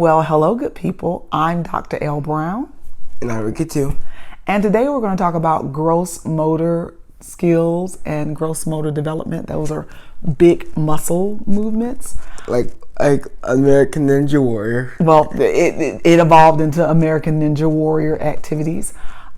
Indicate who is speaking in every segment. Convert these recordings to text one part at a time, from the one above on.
Speaker 1: Well, hello, good people. I'm Dr. L. Brown.
Speaker 2: And I'm Ricky too.
Speaker 1: And today we're going to talk about gross motor skills and gross motor development. Those are big muscle movements.
Speaker 2: Like American Ninja Warrior.
Speaker 1: Well, it evolved into American Ninja Warrior activities.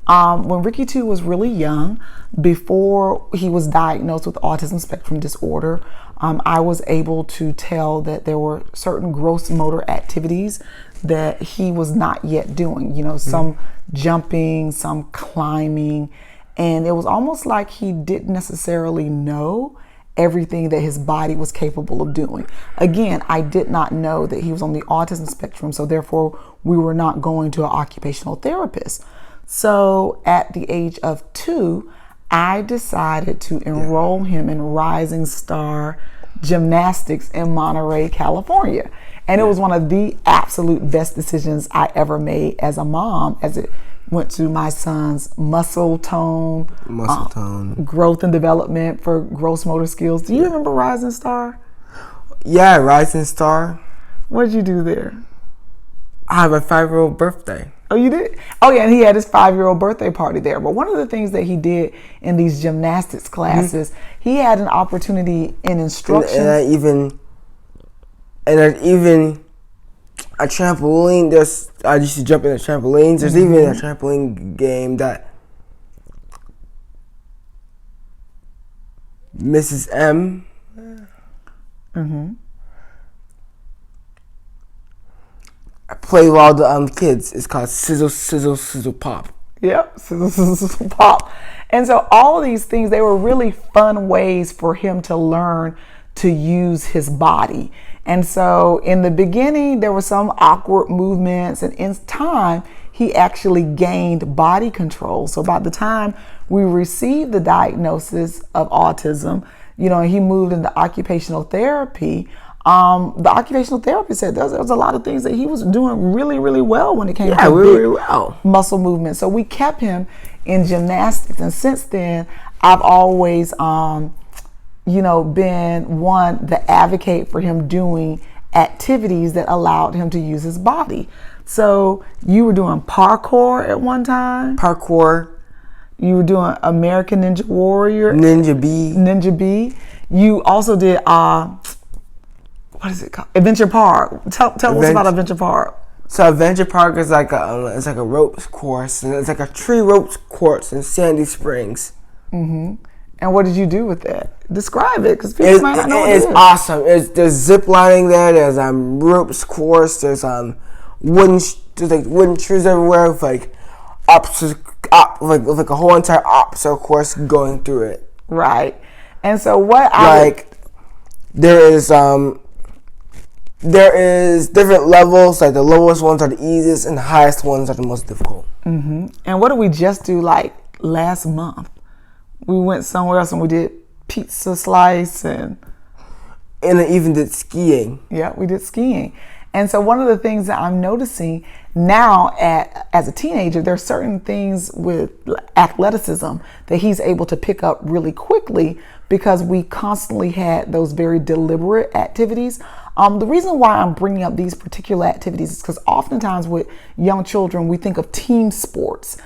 Speaker 1: When Ricky 2 was really young, before he was diagnosed with autism spectrum disorder, I was able to tell that there were certain gross motor activities that he was not yet doing. You know, some jumping, some climbing, and it was almost like he didn't necessarily know everything that his body was capable of doing. Again, I did not know that he was on the autism spectrum, so therefore we were not going to an occupational therapist. So at the age of 2, I decided to enroll him in Rising Star Gymnastics in Monterey, California. And it was one of the absolute best decisions I ever made as a mom, as it went to my son's muscle tone, growth and development for gross motor skills. Do you remember Rising Star?
Speaker 2: Yeah, Rising Star.
Speaker 1: What did you do there?
Speaker 2: I have a 5-year-old birthday.
Speaker 1: Oh, you did? Oh, yeah, and he had his 5-year-old birthday party there. But one of the things that he did in these gymnastics classes, he had an opportunity in instruction.
Speaker 2: And even a trampoline. I used to jump in the trampolines. There's even a trampoline game that Mrs. M. I play with all the kids. It's called Sizzle, Sizzle, Sizzle, Pop.
Speaker 1: Yep, Sizzle, Sizzle, Sizzle, Pop. And so all of these things, they were really fun ways for him to learn to use his body. And so in the beginning, there were some awkward movements, and in time, he actually gained body control. So by the time we received the diagnosis of autism, you know, he moved into occupational therapy. The occupational therapist said there was a lot of things that he was doing really, really well when it came to
Speaker 2: really well
Speaker 1: muscle movement. So we kept him in gymnastics, and since then, I've always, been the advocate for him doing activities that allowed him to use his body. So you were doing parkour at one time.
Speaker 2: Parkour.
Speaker 1: You were doing American Ninja Warrior.
Speaker 2: Ninja B.
Speaker 1: You also did what is it called? Adventure Park. Tell us about Adventure Park.
Speaker 2: So Adventure Park is like a ropes course, and it's like a tree ropes course in Sandy Springs.
Speaker 1: And what did you do with that? Describe it, because people might not know what it is.
Speaker 2: It's awesome. There's zip lining there. There's ropes course. There's wooden trees everywhere with like like a whole entire obstacle course going through it.
Speaker 1: Right. And so
Speaker 2: there is different levels. Like the lowest ones are the easiest, and the highest ones are the most difficult.
Speaker 1: And what did we just do like last month? We went somewhere else and we did pizza slice and
Speaker 2: I even did skiing.
Speaker 1: Yeah, we did skiing. And so one of the things that I'm noticing now as a teenager, there are certain things with athleticism that he's able to pick up really quickly because we constantly had those very deliberate activities. The reason why I'm bringing up these particular activities is because oftentimes with young children, we think of team sports.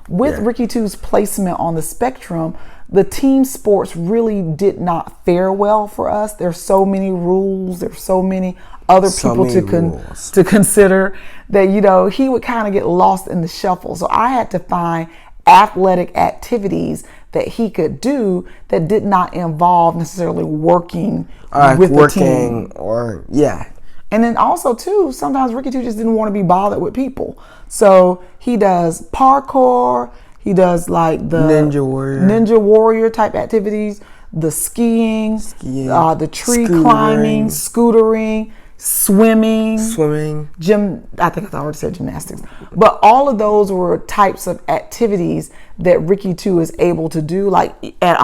Speaker 1: With Ricky 2's placement on the spectrum, the team sports really did not fare well for us. There's so many rules. There's so many other people to consider that, he would kind of get lost in the shuffle. So I had to find athletic activities that he could do that did not involve necessarily working with the team. And then also too, sometimes Ricky 2 just didn't want to be bothered with people. So he does parkour, he does like the Ninja Warrior type activities, the skiing, the tree climbing, scootering, swimming, I think I already said gymnastics. But all of those were types of activities that Ricky 2 is able to do. Like at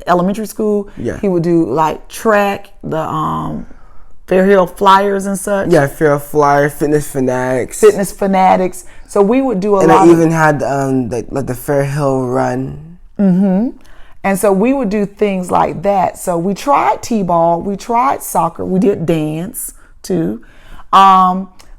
Speaker 1: elementary school, he would do like track, the Fair Hill Flyers and such.
Speaker 2: Yeah, Fair Flyer, Fitness Fanatics.
Speaker 1: So we would do
Speaker 2: and I even had the Fair Hill Run.
Speaker 1: And so we would do things like that. So we tried t-ball, we tried soccer, we did dance too.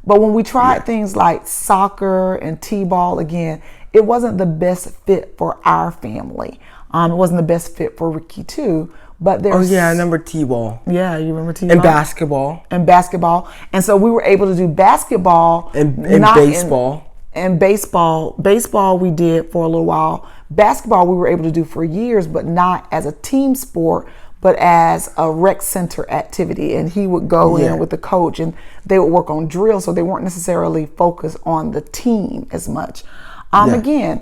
Speaker 1: But when we tried things like soccer and t-ball, again, it wasn't the best fit for our family. It wasn't the best fit for Ricky too. But there's
Speaker 2: I remember t-ball.
Speaker 1: Yeah, you remember t-ball?
Speaker 2: And basketball.
Speaker 1: And so we were able to do basketball
Speaker 2: and baseball.
Speaker 1: And baseball we did for a little while. Basketball we were able to do for years, but not as a team sport, but as a rec center activity. And he would go in with the coach and they would work on drills, so they weren't necessarily focused on the team as much. Again,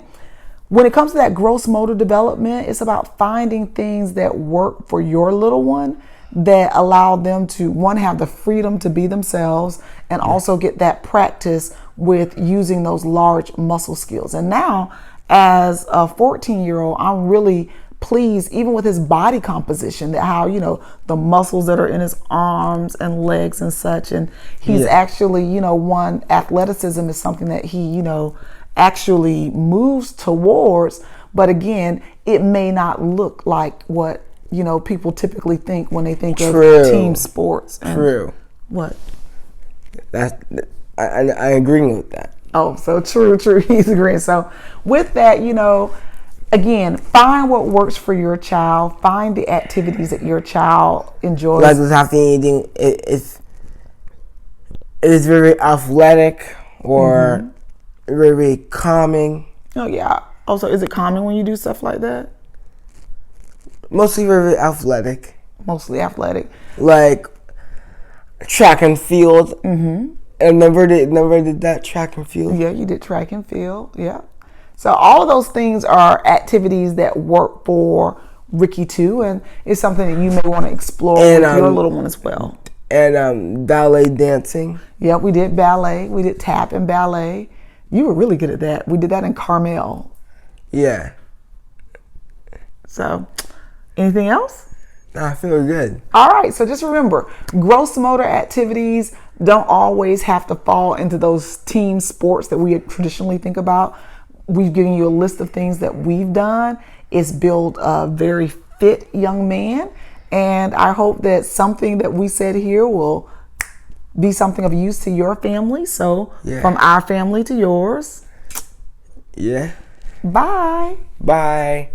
Speaker 1: when it comes to that gross motor development, it's about finding things that work for your little one that allow them to, one, have the freedom to be themselves, and also get that practice with using those large muscle skills. And now, as a 14-year-old, I'm really pleased, even with his body composition, that how, the muscles that are in his arms and legs and such. And he's actually, one, athleticism is something that he, actually moves towards. But again, it may not look like what, people typically think when they think of team sports. And what?
Speaker 2: I agree with that.
Speaker 1: Oh, so true. He's agreeing. So with that, again, find what works for your child. Find the activities that your child enjoys.
Speaker 2: Like with after anything, it is very athletic or very, very calming.
Speaker 1: Oh, yeah. Also, is it calming when you do stuff like that?
Speaker 2: Mostly very athletic.
Speaker 1: Mostly athletic.
Speaker 2: Like track and field. And never did that track and field.
Speaker 1: Yeah, you did track and field. Yeah. So all of those things are activities that work for Ricky too, and it's something that you may want to explore with your little one as well.
Speaker 2: And ballet dancing.
Speaker 1: Yeah, we did ballet. We did tap and ballet. You were really good at that. We did that in Carmel.
Speaker 2: Yeah.
Speaker 1: So, anything else?
Speaker 2: I feel good.
Speaker 1: All right. So just remember, gross motor activities don't always have to fall into those team sports that we traditionally think about. We've given you a list of things that we've done. It's build a very fit young man. And I hope that something that we said here will be something of use to your family. So from our family to yours.
Speaker 2: Yeah.
Speaker 1: Bye.
Speaker 2: Bye.